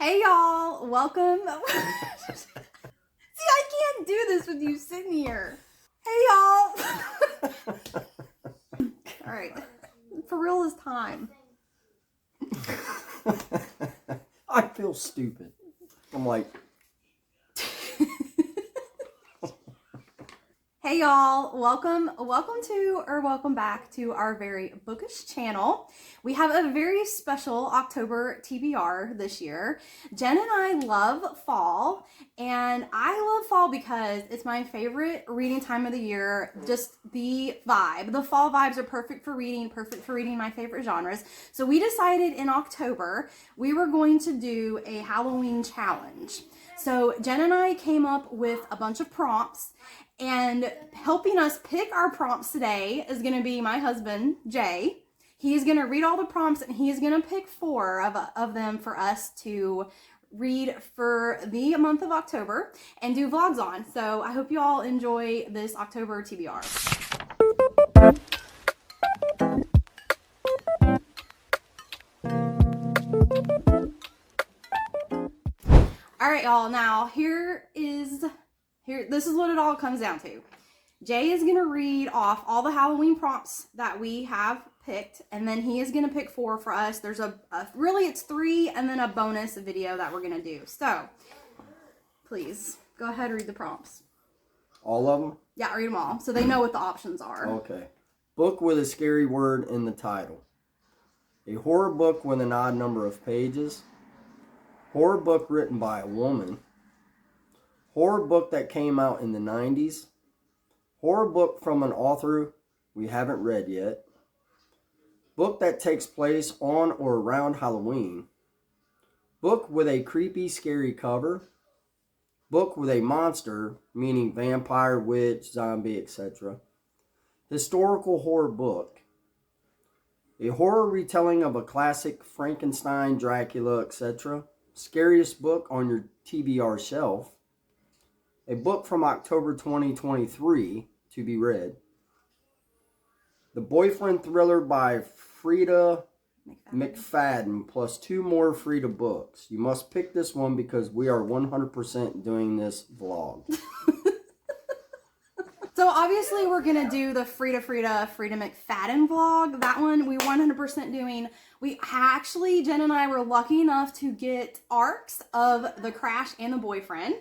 Hey y'all, welcome. See, I can't do this with you sitting here. Hey y'all. All right, for real this time. I feel stupid. I'm like, hey y'all, welcome back to our very bookish channel. We have a very special October TBR this year. Jen and I love fall, and I love fall because it's my favorite reading time of the year. Just the vibe. The fall vibes are perfect for reading my favorite genres. So we decided in October we were going to do a Halloween challenge. So Jen and I came up with a bunch of prompts, and helping us pick our prompts today is going to be my husband, Jay. He's going to read all the prompts, and he's going to pick 4 of them for us to read for the month of October and do vlogs on. So I hope you all enjoy this October TBR. All right, y'all. Now this is what it all comes down to. Jay is going to read off all the Halloween prompts that we have picked, and then he is going to pick 4 for us. There's really it's 3 and then a bonus video that we're going to do. So, please, go ahead and read the prompts. all of them? Yeah, read them all so they know what the options are. Okay. Book with a scary word in the title. A horror book with an odd number of pages. Horror book written by a woman. Horror book that came out in the 90s. Horror book from an author we haven't read yet. Book that takes place on or around Halloween. Book with a creepy, scary cover. Book with a monster, meaning vampire, witch, zombie, etc. Historical horror book. A horror retelling of a classic Frankenstein, Dracula, etc. Scariest book on your TBR shelf. A book from October 2023 to be read. The Boyfriend Thriller by Frida McFadden plus 2 more Frida books. You must pick this one because we are 100% doing this vlog. So obviously we're going to do the Frida McFadden vlog. That one we 100% doing. We actually, Jen and I were lucky enough to get ARCs of The Crash and The Boyfriend.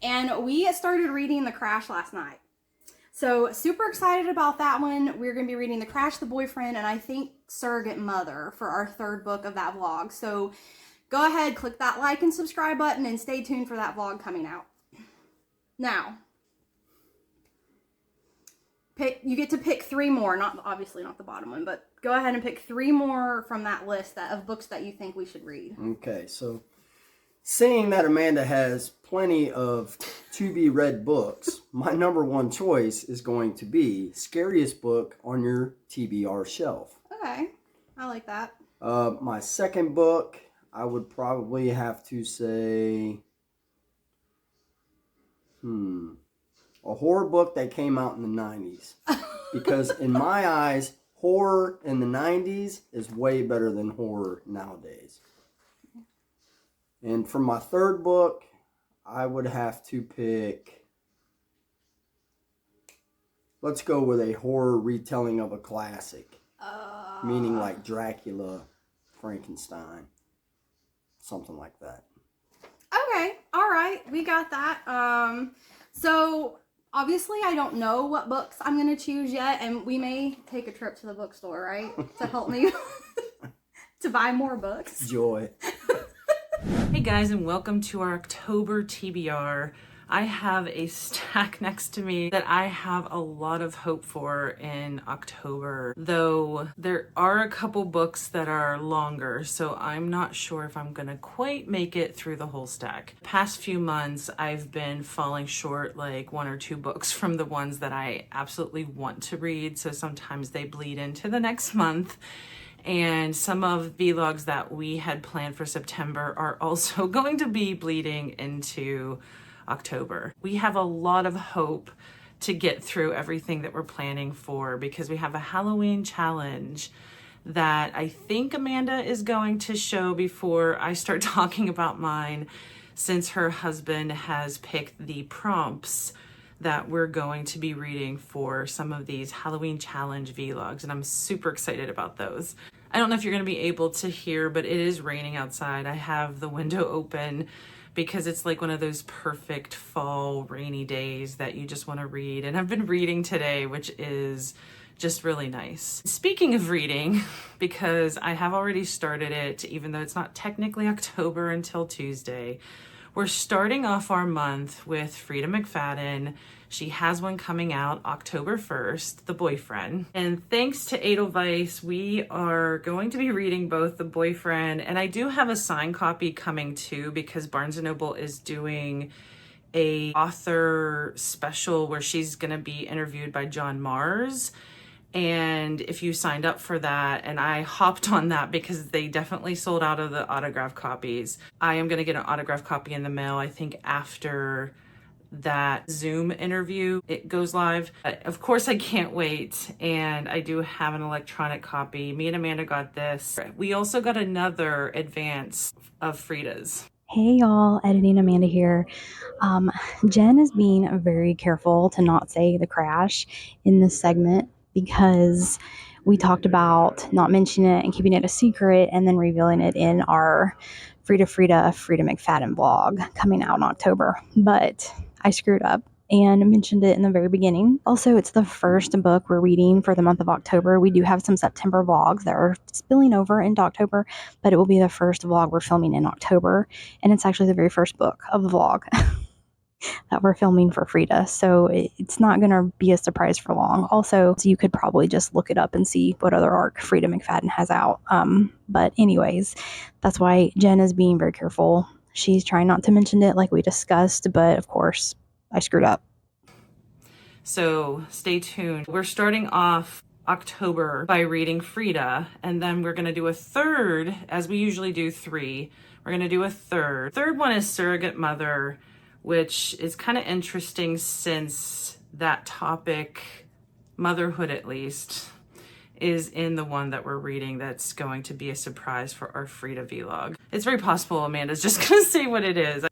And we started reading The Crash last night. So super excited about that one. We're going to be reading The Crash, The Boyfriend, and I think Surrogate Mother for our 3rd book of that vlog. So go ahead, click that like and subscribe button and stay tuned for that vlog coming out. Now, you get to pick 3 more, obviously not the bottom one, but go ahead and pick 3 more from that list of books that you think we should read. Okay, so seeing that Amanda has plenty of to-be-read books, my number 1 choice is going to be Scariest Book on Your TBR Shelf. Okay, I like that. My 2nd book, I would probably have to say, a horror book that came out in the 90s. Because in my eyes, horror in the 90s is way better than horror nowadays. And for my 3rd book, I would have to pick, let's go with a horror retelling of a classic. Meaning like Dracula, Frankenstein, something like that. Okay, all right, we got that. So obviously I don't know what books I'm going to choose yet, and we may take a trip to the bookstore, right, to help me to buy more books. Joy. Hey guys, and welcome to our October TBR. I have a stack next to me that I have a lot of hope for in October, though there are a couple books that are longer, so I'm not sure if I'm gonna quite make it through the whole stack. Past few months, I've been falling short like 1 or 2 books from the ones that I absolutely want to read, so sometimes they bleed into the next month. And some of vlogs that we had planned for September are also going to be bleeding into October. We have a lot of hope to get through everything that we're planning for because we have a Halloween challenge that I think Amanda is going to show before I start talking about mine, since her husband has picked the prompts that we're going to be reading for some of these Halloween challenge vlogs, and I'm super excited about those. I don't know if you're going to be able to hear, but it is raining outside. I have the window open because it's like one of those perfect fall rainy days that you just want to read. And I've been reading today, which is just really nice. Speaking of reading, because I have already started it, even though it's not technically October until Tuesday, we're starting off our month with Frida McFadden. She has one coming out October 1st, The Boyfriend. And thanks to Edelweiss, we are going to be reading both The Boyfriend, and I do have a signed copy coming too, because Barnes & Noble is doing a author special where she's gonna be interviewed by John Mars. And if you signed up for that, and I hopped on that because they definitely sold out of the autograph copies, I am gonna get an autograph copy in the mail, I think after that Zoom interview it goes live. Of course I can't wait, and I do have an electronic copy. Me and Amanda got this. We also got another advance of Frida's. Hey y'all, editing Amanda here. Jen is being very careful to not say the crash in this segment because we talked about not mentioning it and keeping it a secret and then revealing it in our Frida McFadden blog coming out in October. But I screwed up and mentioned it in the very beginning. Also, it's the first book we're reading for the month of October. We do have some September vlogs that are spilling over into October, but it will be the first vlog we're filming in October. And it's actually the very first book of the vlog that we're filming for Frida. So it's not going to be a surprise for long. Also, so you could probably just look it up and see what other arc Frida McFadden has out. But anyways, that's why Jen is being very careful. She's trying not to mention it like we discussed, but of course, I screwed up. So stay tuned. We're starting off October by reading Frida, and then we're going to do a third, as we usually do 3. We're going to do a third. Third one is Surrogate Mother, which is kind of interesting since that topic, motherhood at least, is in the one that we're reading that's going to be a surprise for our Frida vlog. It's very possible Amanda's just going to say what it is.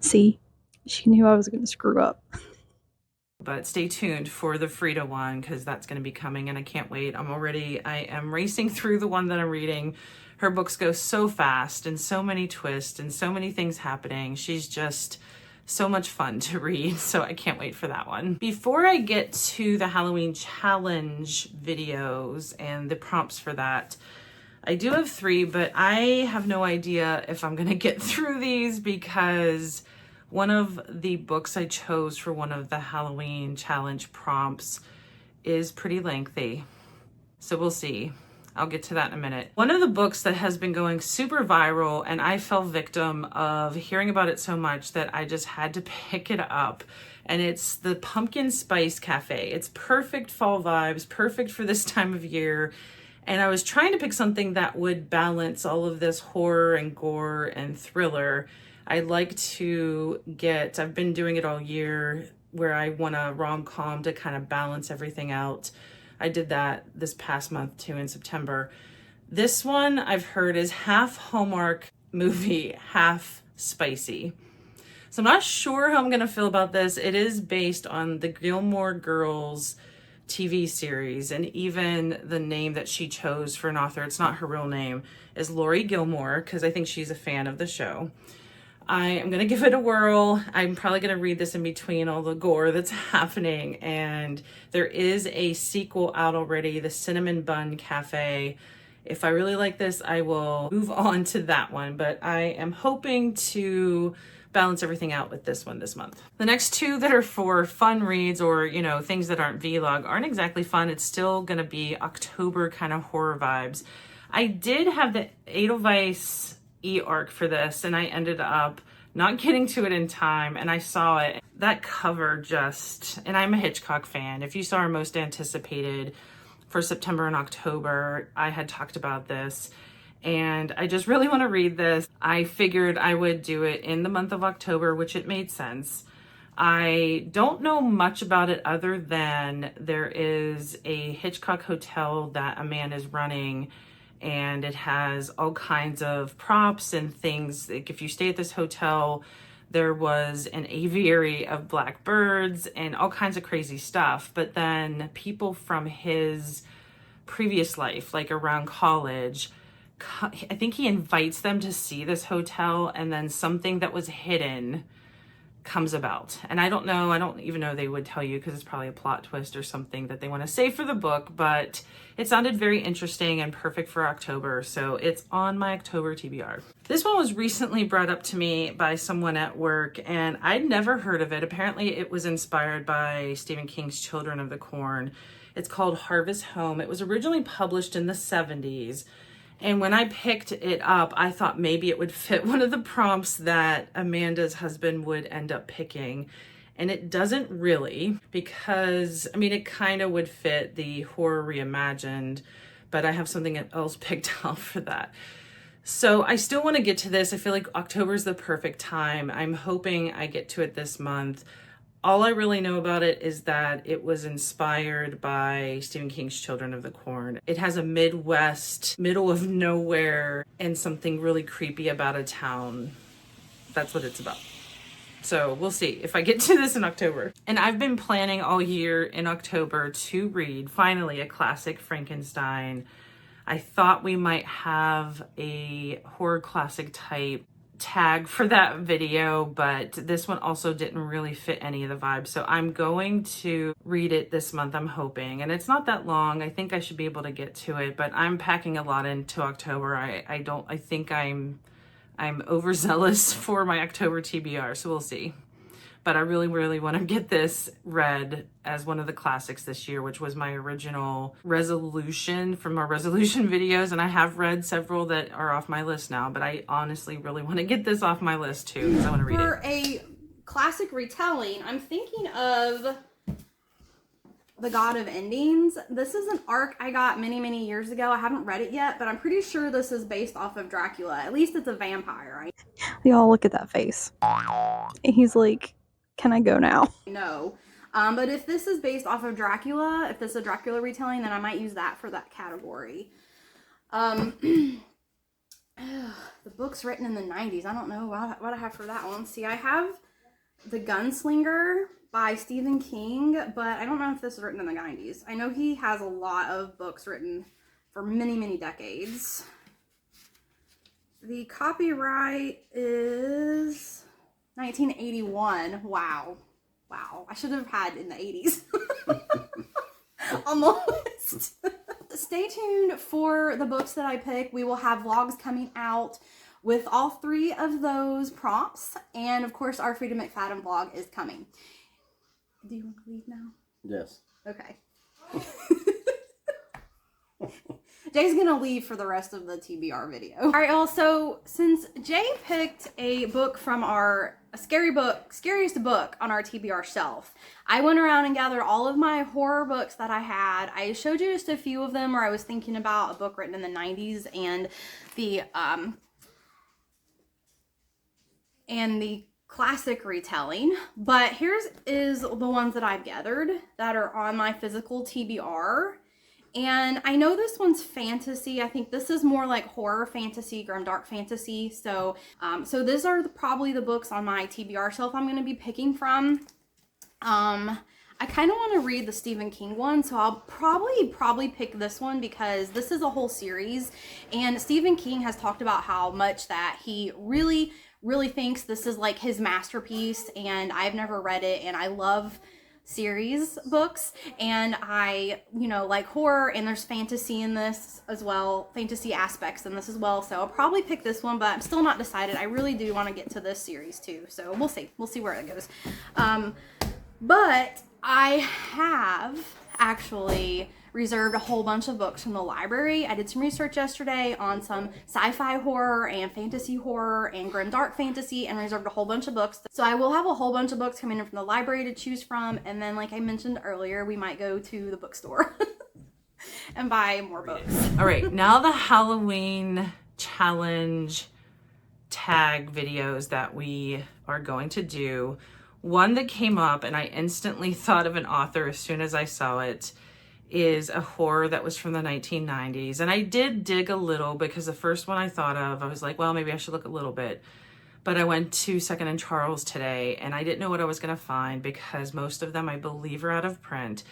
See, she knew I was going to screw up. But stay tuned for the Frida one because that's going to be coming, and I can't wait. I am racing through the one that I'm reading. Her books go so fast and so many twists and so many things happening. She's just so much fun to read, so I can't wait for that one. Before I get to the Halloween challenge videos and the prompts for that, I do have 3, but I have no idea if I'm going to get through these because one of the books I chose for one of the Halloween challenge prompts is pretty lengthy. So we'll see. I'll get to that in a minute. One of the books that has been going super viral, and I fell victim of hearing about it so much that I just had to pick it up, and it's the Pumpkin Spice Cafe. It's perfect fall vibes, perfect for this time of year. And I was trying to pick something that would balance all of this horror and gore and thriller. I like to I've been doing it all year where I want a rom-com to kind of balance everything out. I did that this past month too in September. This one I've heard is half Hallmark movie, half spicy. So I'm not sure how I'm gonna feel about this. It is based on the Gilmore Girls TV series, and even the name that she chose for an author, it's not her real name, is Lori Gilmore, because I think she's a fan of the show. I am going to give it a whirl. I'm probably going to read this in between all the gore that's happening. And there is a sequel out already, The Cinnamon Bun Cafe. If I really like this, I will move on to that one. But I am hoping to balance everything out with this one this month. The next 2 that are for fun reads or, things that aren't vlog aren't exactly fun. It's still going to be October kind of horror vibes. I did have the Edelweiss e-arc for this, and I ended up not getting to it in time, and I saw it. That cover and I'm a Hitchcock fan. If you saw our most anticipated for September and October, I had talked about this, and I just really want to read this. I figured I would do it in the month of October, which it made sense. I don't know much about it other than there is a Hitchcock hotel that a man is running, and it has all kinds of props and things. Like if you stay at this hotel, there was an aviary of black birds and all kinds of crazy stuff. But then people from his previous life, like around college, I think he invites them to see this hotel, and then something that was hidden comes about. And I don't even know they would tell you, because it's probably a plot twist or something that they want to save for the book, but it sounded very interesting and perfect for October, so it's on my October TBR. This one was recently brought up to me by someone at work, and I'd never heard of it. Apparently it was inspired by Stephen King's Children of the Corn. It's called Harvest Home. It was originally published in the 70s. And when I picked it up, I thought maybe it would fit one of the prompts that Amanda's husband would end up picking. And it doesn't really, because, I mean, it kind of would fit the horror reimagined, but I have something else picked out for that. So I still want to get to this. I feel like October is the perfect time. I'm hoping I get to it this month. All I really know about it is that it was inspired by Stephen King's Children of the Corn. It has a Midwest, middle of nowhere, and something really creepy about a town. That's what it's about. So we'll see if I get to this in October. And I've been planning all year in October to read, finally, a classic Frankenstein. I thought we might have a horror classic type tag for that video, but this one also didn't really fit any of the vibes. So I'm going to read it this month, I'm hoping. And it's not that long. I think I should be able to get to it, but I'm packing a lot into October. I think I'm overzealous for my October TBR, so we'll see. But I really, really want to get this read as one of the classics this year, which was my original resolution from our resolution videos. And I have read several that are off my list now, but I honestly really want to get this off my list too, because I want to read it. For a classic retelling, I'm thinking of The God of Endings. This is an arc I got many, many years ago. I haven't read it yet, but I'm pretty sure this is based off of Dracula. At least it's a vampire. I Y'all look at that face. He's like, can I go now? know. But if this is based off of Dracula, if this is a Dracula retelling, then I might use that for that category. The book's written in the 90s. I don't know what I have for that one. See, I have The Gunslinger by Stephen King, but I don't know if this is written in the 90s. I know he has a lot of books written for many, many decades. The copyright is 1981. Wow. I should have had in the 80s on the list. Stay tuned for the books that I pick. We will have vlogs coming out with all 3 of those prompts. And of course, our Freedom McFadden vlog is coming. Do you want to leave now? Yes. Okay. Jay's gonna leave for the rest of the TBR video. All right, also, since Jay picked a book from our scariest book on our TBR shelf, I went around and gathered all of my horror books that I had. I showed you just a few of them where I was thinking about a book written in the 90s and the classic retelling, but here's the ones that I've gathered that are on my physical TBR. And I know this one's fantasy. I think this is more like horror fantasy, grimdark fantasy. So these are probably the books on my TBR shelf I'm going to be picking from. I kind of want to read the Stephen King one, so I'll probably pick this one because this is a whole series. And Stephen King has talked about how much that he really thinks this is like his masterpiece, and I've never read it, and I love series books, and I like horror, and there's fantasy in this as well, fantasy aspects in this as well, so I'll probably pick this one, but I'm still not decided. I really do want to get to this series too, so we'll see where it goes. But I have actually reserved a whole bunch of books from the library. I did some research yesterday on some sci-fi horror and fantasy horror and grimdark fantasy, and reserved a whole bunch of books. So I will have a whole bunch of books coming in from the library to choose from, and then like I mentioned earlier, we might go to the bookstore and buy more books. All right, now the Halloween challenge tag videos that we are going to do. One that came up and I instantly thought of an author as soon as I saw it is a horror that was from the 1990s. And I did dig a little because the first one I thought of, I was like, well, maybe I should look a little bit. But I went to Second and Charles today and I didn't know what I was going to find because most of them I believe are out of print.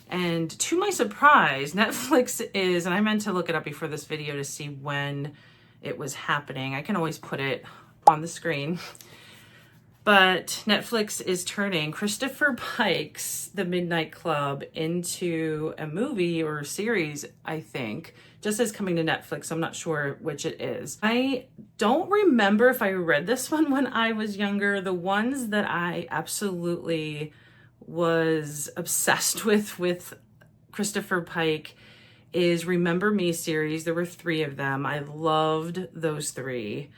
And to my surprise, Netflix is, and I meant to look it up before this video to see when it was happening. I can always put it on the screen. But Netflix is turning Christopher Pike's The Midnight Club into a movie or a series, I think, just as coming to Netflix. I'm not sure which it is. I don't remember if I read this one when I was younger. The ones that I absolutely was obsessed with Christopher Pike is Remember Me series. There were 3 of them. I loved those 3.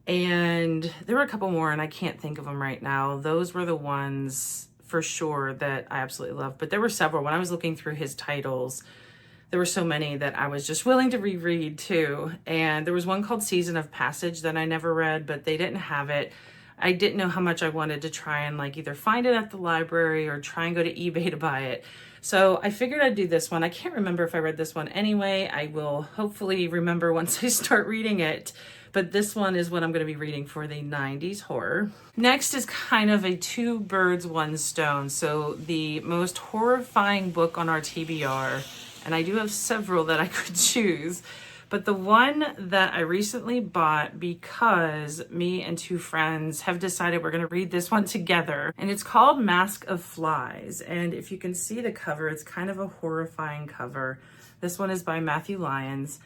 And there were a couple more and I can't think of them right now. Those were the ones for sure that I absolutely loved. But there were several. When I was looking through his titles, there were so many that I was just willing to reread too. And there was one called Season of Passage that I never read, but they didn't have it. I didn't know how much I wanted to try and like either find it at the library or try and go to eBay to buy it. So I figured I'd do this one. I can't remember if I read this one anyway. I will hopefully remember once I start reading it. But this one is what I'm going to be reading for the 90s horror. Next is kind of a 2 birds, 1 stone. So the most horrifying book on our TBR, and I do have several that I could choose, but the one that I recently bought because me and 2 friends have decided we're going to read this one together, and it's called Mask of Flies. And if you can see the cover, it's kind of a horrifying cover. This one is by Matthew Lyons.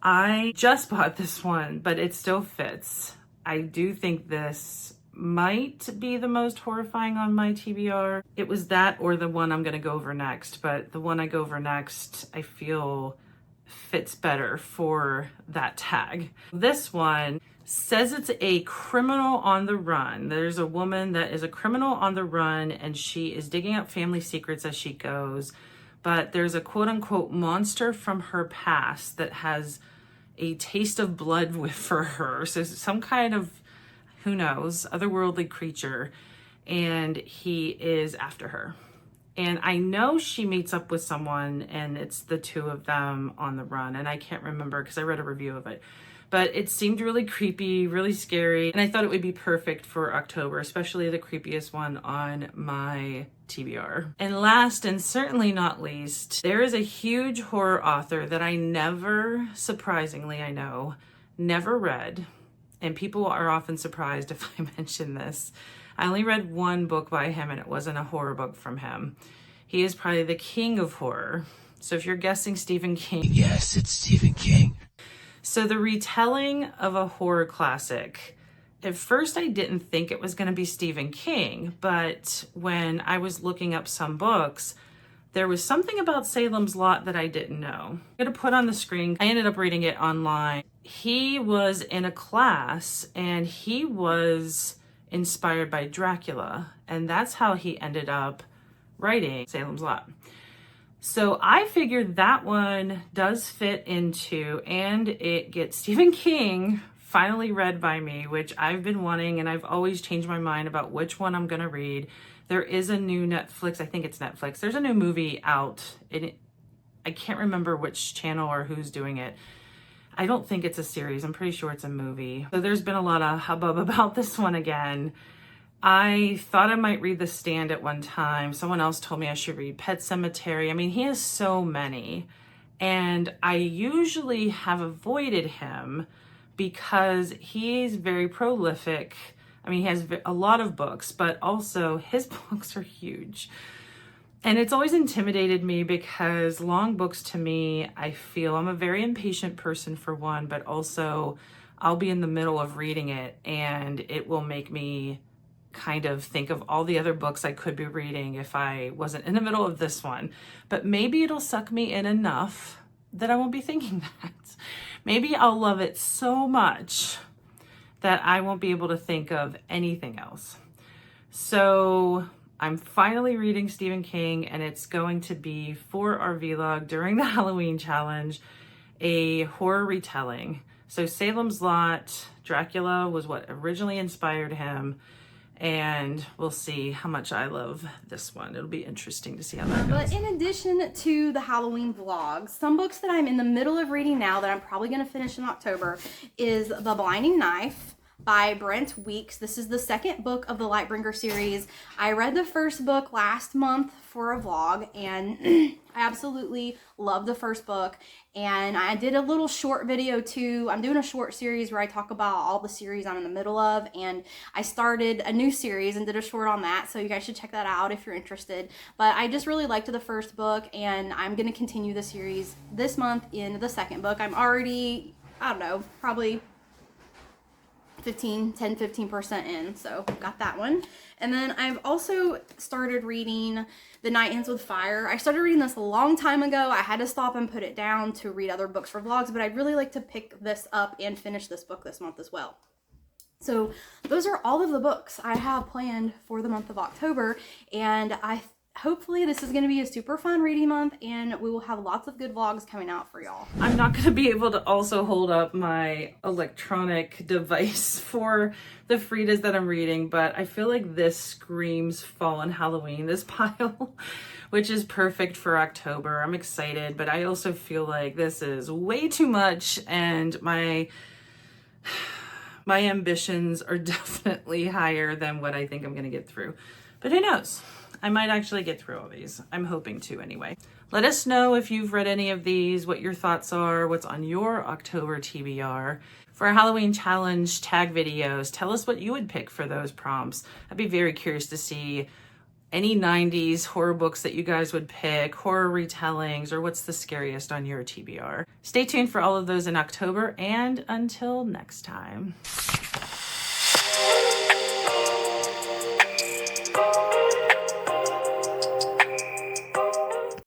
I just bought this one, but it still fits. I do think this might be the most horrifying on my TBR. It was that or the one I'm going to go over next, but the one I go over next, I feel fits better for that tag. This one says it's a criminal on the run. There's a woman that is a criminal on the run and she is digging up family secrets as she goes. But there's a quote unquote monster from her past that has a taste of blood for her. So some kind of, who knows, otherworldly creature. And he is after her. And I know she meets up with someone and it's the 2 of them on the run. And I can't remember because I read a review of it. But it seemed really creepy, really scary. And I thought it would be perfect for October, especially the creepiest one on my TBR. And last and certainly not least, there is a huge horror author that I never, surprisingly I know, never read. And people are often surprised if I mention this. I only read 1 book by him and it wasn't a horror book from him. He is probably the king of horror. So if you're guessing Stephen King. Yes, it's Stephen King. So the retelling of a horror classic, at first I didn't think it was going to be Stephen King, but when I was looking up some books, there was something about Salem's Lot that I didn't know. I'm going to put on the screen. I ended up reading it online. He was in a class and he was inspired by Dracula, and that's how he ended up writing Salem's Lot. So I figured that one does fit into, and it gets Stephen King finally read by me, which I've been wanting, and I've always changed my mind about which one I'm going to read. There is a new Netflix, I think it's Netflix. There's a new movie out. I can't remember which channel or who's doing it. I don't think it's a series. I'm pretty sure it's a movie. So there's been a lot of hubbub about this one again. I thought I might read The Stand at one time. Someone else told me I should read Pet Sematary. I mean, he has so many. And I usually have avoided him because he's very prolific. I mean, he has a lot of books, but also his books are huge. And it's always intimidated me because long books to me, I feel I'm a very impatient person for one, but also I'll be in the middle of reading it and it will make me kind of think of all the other books I could be reading if I wasn't in the middle of this one. But maybe it'll suck me in enough that I won't be thinking that. Maybe I'll love it so much that I won't be able to think of anything else. So I'm finally reading Stephen King, and it's going to be for our vlog during the Halloween challenge, a horror retelling. So Salem's Lot, Dracula was what originally inspired him. and we'll see how much I love this one. It'll be interesting to see how that goes. But in addition to the Halloween vlogs, some books that I'm in the middle of reading now that I'm probably going to finish in October is The Blinding Knife by Brent Weeks. This is the second book of the Lightbringer series. I read the first book last month for a vlog, and I absolutely love the first book. And I did a little short video too. I'm doing a short series where I talk about all the series I'm in the middle of, and I started a new series and did a short on that, so you guys should check that out if you're interested. But I just really liked the first book, and I'm going to continue the series this month in the second book. I'm already, I don't know, probably 15% in, so got that one. And then I've also started reading The Night Ends with Fire. I started reading this a long time ago. I had to stop and put it down to read other books for vlogs, but I'd really like to pick this up and finish this book this month as well. So those are all of the books I have planned for the month of October, and hopefully this is going to be a super fun reading month, and we will have lots of good vlogs coming out for y'all. I'm not going to be able to also hold up my electronic device for the Fridas that I'm reading, but I feel like this screams fall and Halloween, this pile, which is perfect for October. I'm excited, but I also feel like this is way too much, and my ambitions are definitely higher than what I think I'm going to get through. But who knows? I might actually get through all these. I'm hoping to anyway. Let us know if you've read any of these, what your thoughts are, what's on your October TBR. For our Halloween challenge tag videos, tell us what you would pick for those prompts. I'd be very curious to see any 90s horror books that you guys would pick, horror retellings, or what's the scariest on your TBR. Stay tuned for all of those in October, and until next time.